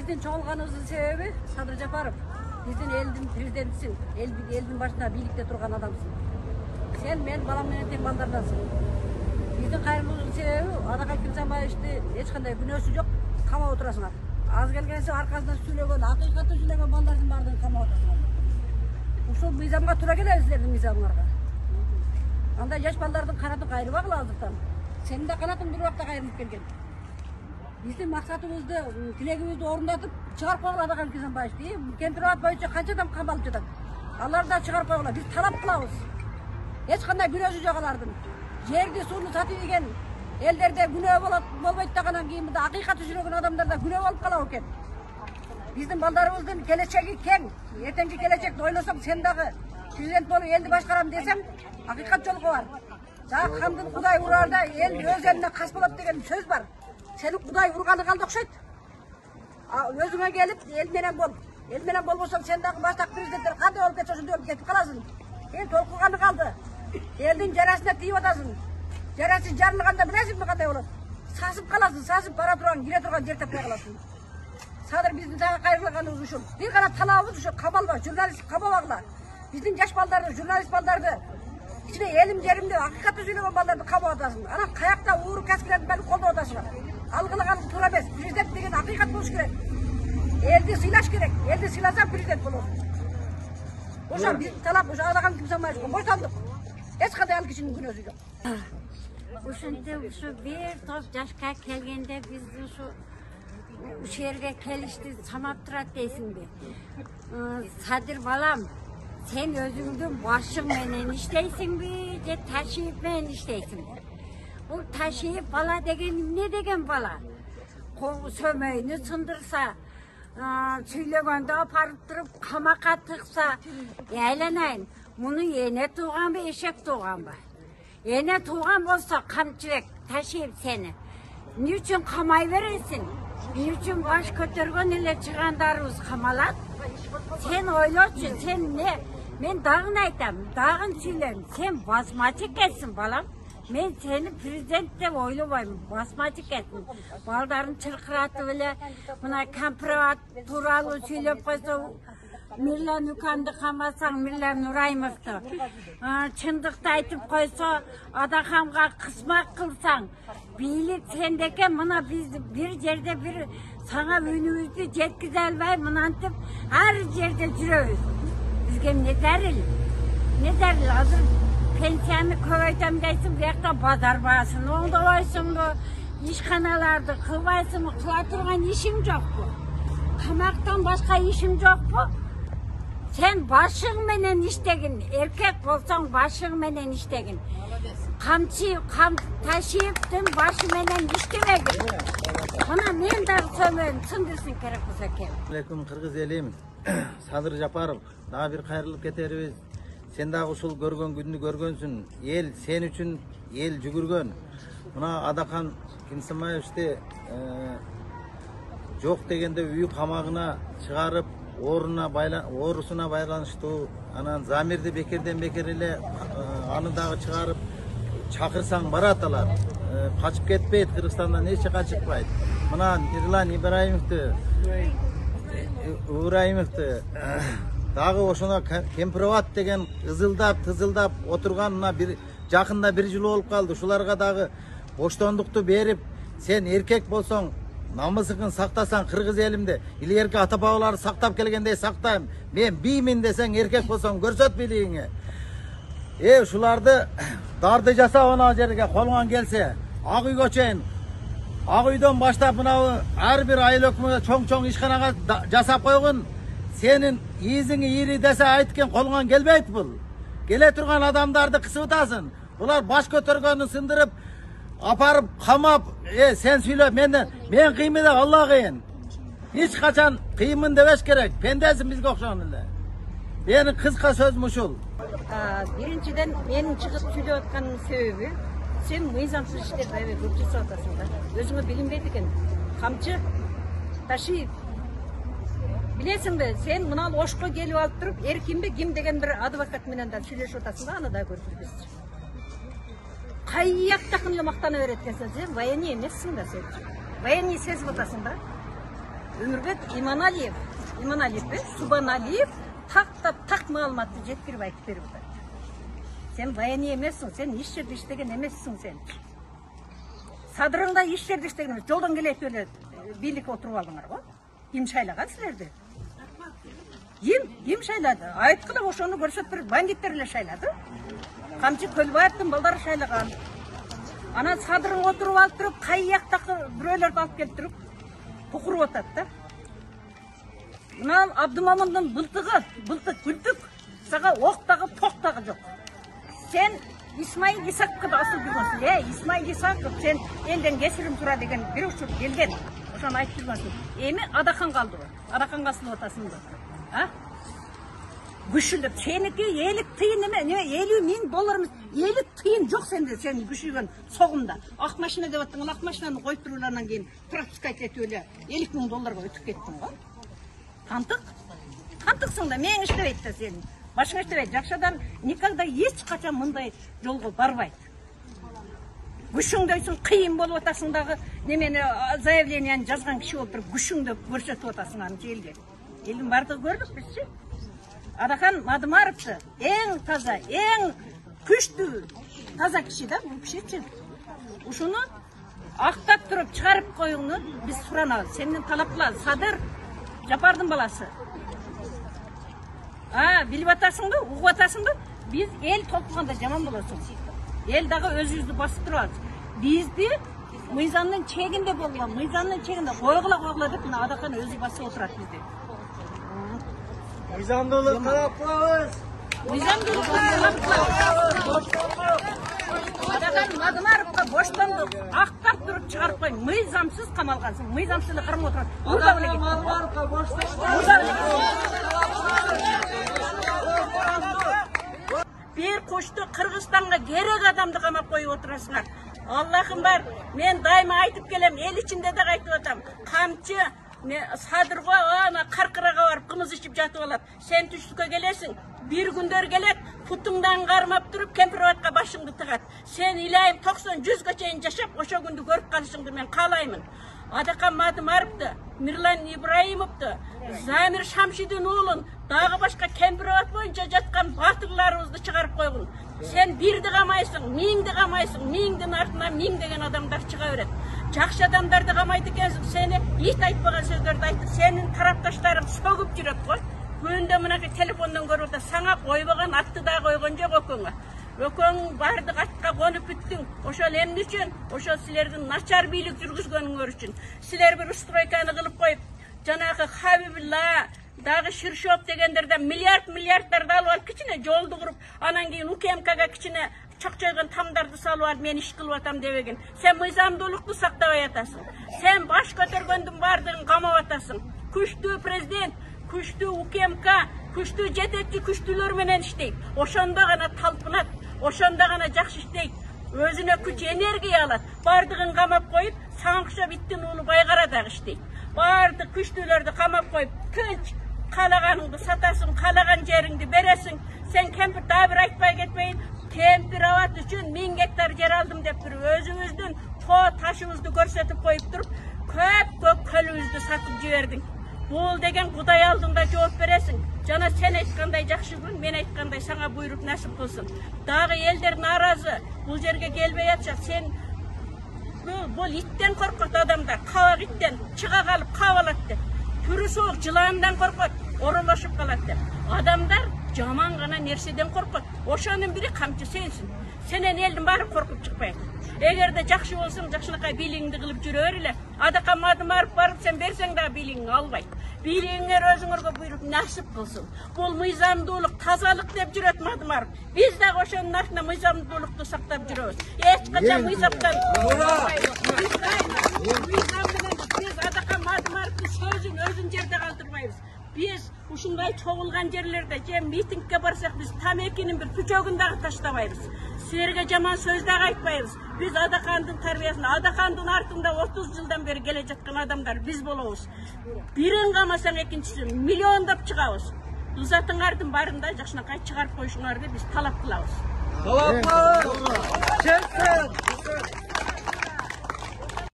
Биздин чогулганыбыздын себеби Садыр Жапаров. Биздин элдин президентисиң, элдин башында бийликте турган адамсың. Сен мен балам менен тең балдардансың. Биздин кайрылуубуздун себеби Адакай Кимсанбаевичти эч кандай күнөөсү жок, камап отурасыңар. Аз келгенсе аркасынан сүйлөгөн, акыйкатты сүйлөгөн балдардын баардыгын камап отурасыңар. Ушул мыйзамга туура келеби силердин мыйзамыңарга. Андай жаш балдардын канатын кайрыбагыла азыртан. Сенин да канатың бир убакта кайрылып келген. Биздин максатыбызды, тилегибизди орундатып чыгарып койгула Адакай Кимсанбаевичти. Кемпирабад боюнча канча адам камалып жатат. Аларды да чыгарып койгула. Биз талап кылабыз. Эч кандай күнөөсү жок алардын. Жерди, сууну сатып ийген элдерде күнөө болбойт дегенен кийин мында акыйкаты жүргөн адамдарда күнөө болуп калат экен. Биздин балдарыбыздын келечеги кең. Эртеңки келечекти ойлосоң, сен дагы президент болуп элди башкарам десең, акыйкат жолго бар. Жана кандын Кудай урарда эл өз элине кас болот деген сөз бар. Сени Кудай урганы калды окшойт. Өзүңө келип эл менен бол. Эл менен болбосоң, сен дагы баштак президенттер кандай болуп кетсе ошондой болуп кетип каласың. Эл толкуганы калды. Элдин жарасына тийип атасың. Жарасы жарылганда билесиңби кандай болот? Сасып каласың, сасып бара турган, кире турган жер таппай каласың. Садыр биздин сага кайрылганыбыз ушул. Бир гана талабыбыз ушу, камалба, журналист камабагыла. Биздин жаш балдарды, журналист балдарды, ичине элим жеримде акыйкатты сүйлөгөн балдарды камап атасың. Анан каякта ууру каскилердин баарын колдоп атасыңар. Ал кылган туура эмес. Президент деген акыйкат болуш керек. Элди сыйлаш керек. Элди сыйласаң президент болосуң. Ошо биздин талап, ошо Адакай Кимсанбаевичке бошондук. Эч кандай ал кишинин күнөөсү жок. Ошентип ушу бир топ жашка келгенде биз ушу жерге келишти санап турат дейсиңби? Садыр балам, сен өзүңдүн башың менен иштейсиңби, же Ташиев менен иштейсиңби? Бул Ташиев бала деген эмне деген бала? Сөмөйүнү сындырса, сүйлөгөндө апарып туруп камакка тыкса, айланайын, муну эне тууганбы, эшек тууганбы? Эне тууган болсо камчыбек Ташиев сени эмне үчүн камай бересиң? Эмне үчүн баш көтөргөн эле чыгандарыбыз камалат? Сен ойлочу, сен эмне? Мен дагы айтам, дагы сүйлөйм. Сен басмачы экенсиң, балам. Мен сени президент деп ойлобойм, басмачы экенсиң. Балдарын чыркыратып эле мына Кемпирабад тууралуу сүйлөп койсо, Мирла Нүканды камасаң, Мирла Нурайымовду чындыкты айтып койсо, Адакамга кызмат кылсаң, бийлик сендеке. Мына биз бир жерде бир сага үнүбүздү жеткизе албай, мынантип ар жерде жүрөбүз. Бизге эмне зарыл? Не зарыл? Азыр пенсияны көбөйтөм дейсиң, буякта базар баасын оңдобойсуңбу? Ишканаларды кылбайсыңбы? Кыла турган ишиң жокпу? Камактан башка ишиң жокпу? Sen başың менен иштегин, эркек болсоң башың менен иштегин. Ташиевдин башы менен иштебегин. Мына мен дагы сөмөйүн сындырсын керек болсо кел. Алейкум кыргыз элим. Садыр Жапаров, дагы бир кайрылып кетербиз. Сен дагы ушул көргөн күндү көргөнсүң. Эл сен үчүн эл жүгүргөн. Мына Адакай Кимсанбаевичти жок дегенде үй камагына чыгарып, оорусуна байланыштуу, анан Замирди бекерден бекер эле аны дагы чыгарып чакырсаң барат алар. Качып кетпейт, Кыргызстандан эч качпайт. Мына Ирлан Ибраимовду дагы ошоно Кемпирабад деген тызылдап отурган мына бир жакында бир жыл болуп калды. Ушуларга дагы боштондукту берип, сен эркек болсоң, намысыңды сактасаң кыргыз элимде, илгерки ата бабалар сактап келгендей сактайм. Мен биймин десең, эркек болсоң көрсөт бийлигиңи. Ушуларды дарды жасап ана жерге колуңан келсе, Ак үйгө чейин, Ак үйдөн баштап мына ар бир айыл өкмөтү чоң ишканага жасап койгон. Сенин ийизиң ийри десе айткен колуңан келбейт бул. Келе турган адамдарды кысып атасың. Булар баш көтөргөнү сындырып, апарып камап, сен сүйлөп мен кыймын деп Алла кыйын. Эч качан кыймын дебеш керек. Пендесин бизге окшогон эле. Менин кыска сөзүм ушул. Биринчиден менин чыгып сүйлөп атканымдын себеби, сен мыйзамсыз иштерди аябай көп жасап атасың да. Өзүңө билинбейт экен. Камчы Ташиев. Билесиңби, сен мына Ошко келип алып туруп, Эркинби ким деген бир адвокат менен да сүйлөшүп атасың да, аны да көрсөтөбүз. Кайяктакын эле мактана берет экенсиң, сен военный эмессиң да сен. Военный сезип атасың да. Өмірбек Иманалиев, Субаналиев так маалыматты жеткирип айтып берип атат. Сен баяни емессің, сен еш жерде иштеген емессің сен. Садырыңда еш жерде иштеген эмес. Жолдон келет эле бийликке отуруп алдыңар го. Ким шайлаган силерди? Ким шайлады? Айткыла ошону көрсөтүп берип бандиттер эле шайлады. Камчы Көлбаевдин балдары шайлаган. Анан садырың отуруп алып туруп, кайяктагы бирөөлөрдү алып келип туруп кукуруп атат да. Мына Абдымамындын былтык күлтүк, сага октагы токтагы жок. Сен Исмаил Исаковду асыл жүргөнсүң. Исмаил Исаков, сен элден кесирим тура деген бир учур келген. Ошону айтып жүргөнсүң. Эми Адахан калдыбы? Адаханга асылып атасың да. Күшүлүп, сеники 50 тыйын эме, $50,000 50 тыйын жок сенде, сен күшүгөн согумда. Ак машина деп аттың, ак машинаны коюп туруп анан кийин пропуска этип эле $50,000 өтүп кеттиң го. Кантыксың да, мең иштебейт да сен. Башың иштебейт. Жакшы адам никогда эч качан мындай жолго барбайт. Күшүңдөйсүң, кыйын болуп атасың дагы, немени заявленияны жазган киши болуп туруп, күшүңдө көрсөтүп атасың аны элге. Элдин бардыгы көрдүк бизчи. Адахан Мадымаровчу эң таза, эң күчтүү таза киши да, бул кишичи. Ушуну актап туруп чыгарып коюңду биз суранабыз. Сенден талап кылабыз. Садыр Жапардын баласы. Билип атасыңбы, угуп атасыңбы? Биз эл толкуганда жаман болосуң. Эл дагы өзүбүздү басып турабыз. Бизди мыйзамдын чегинде болгула, мыйзамдын чегинде койгула деп мына Адахан өзү басып отурат бизди. Мыйзамдуулук талап кылабыз. Адахан Мадымаровго боштондук актап туруп чыгарып кой. Мыйзамсыз камалгансың. Мыйзамсыз эле кармап отурат. Адахан Мадымаровго бир кушту Кыргызстанга керек адамды камап коюп отурасыңар. Аллахым бар, мен дайыма айтып келем, эл ичинде да айтып атам. Камчы Садырго ана каркырага барып кымыз ичип жатып алат. Сен түштүккө келесиң, бир күндөр келет, путуңдан кармап туруп кемпирбатка башыңды тыгат. Сен илайым 90-100гө чейин жашап, ошо күндү көрүп калышыңды мен каалаймын. Адахан Мадымаровду, Мирлан Ибраимовду, Замир Шамшидин уулун, дагы башка кемпирбат боюнча жаткан батырларыбызды чыгарып койгун. Сен бирди камайсың, миңди камайсың, миңдин артынан миң деген адамдар чыга берет. Жакшы адамдарды камайт экенсиң, сени эч айтпаган сөздөрдү айтып, сенин тарапташтарың сөгүп жүрөт го. Күндө мынакы телефондон көрүп атат, сага койбогон атты да койгон жок өкөңө. Өкөң бардык атка конуп бүттүң. Ошол эмне үчүн? Ошол силердин начар бийлик жүргүзгөнүңөр үчүн. Силер бир стройканы кылып коюп, жанагы Хабибулла, дагы Ширшов дегендерден миллиардтарды алып алып кичине жолду куруп, анан кийин УКМКга кичине чакчойгон тамдарды салып алып мен иш кылып атам дебеген. Сен мыйзамдуулукту сактабай атасың. Сен баш көтөргөндүн бардыгын камап атасың. Күчтүү президент, күчтүү УКМК, күчтүү жетекчи күчтүүлөр менен иштейт. Ошондо гана талпынат, ошондо гана жакшы иштейт. Өзүнө күч энергия алат. Бардыгын камап коюп, Саңкышо биттин уулу Байгара дагы иштейт. Бардык күчтүүлөрдү камап коюп, тынч каалаганыңды сатасың, каалаган жериңди бересиң. Сен кемпир дагы бир айтпай кетпейин. Кемпир абат үчүн 1000 гектар жер алдым деп туруп, өзүбүздүн тоо ташыбызды көрсөтүп коюп туруп, көп көлүбүздү сатып жибердиң. Бул деген Кудай алдында жооп бересиң. Жана сен айткандай жакшы күн, мен айткандай сага буйруп насип кылсын. Дагы элдер нааразы, бул жерге келбей атышат. Сен бул иттен коркот адамдар, кабак иттен, чыга калып кабалат деп. Түрү суук жыландан коркот, оролошуп калат деп. Адамдар жаман гана нерседен коркот. Ошонун бири камчы сенсиң. Сенен элдин баары коркуп чыкпайт. Эгерде жакшы болсоң, жакшынакай бийлигиңди кылып жүрө бер эле. Адахан Мадымаров барып сен берсең да бийлигиңди албайт. Бийлигиңер өзүңөргө буйруп насип кылсын. Бул мыйзамдуулук, тазалык деп жүрөт Мадымаров. Биз дагы ошонун артынан мыйзамдуулукту сактап жүрөбүз. Эч качан мыйзамдан биз Адахан Мадымаровдун сөзүн өзүн жерде калтырбайбыз. Биз ушундай чогулган жерлерде же митингге барсак, биз тамекинин бир пүчөгүн дагы таштабайбыз. Силерге жаман сөз дагы айтпайбыз. Биз Адахандын тарбиясын, Адахандын артында 30 жылдан бери келе жаткан адамдар биз болобуз. Бирин камасаң экинчисин миллиондоп чыгабыз. Узатыңардын барында жакшынакай чыгарып коюшуңарды биз талап кылабыз. Талап кылабыз.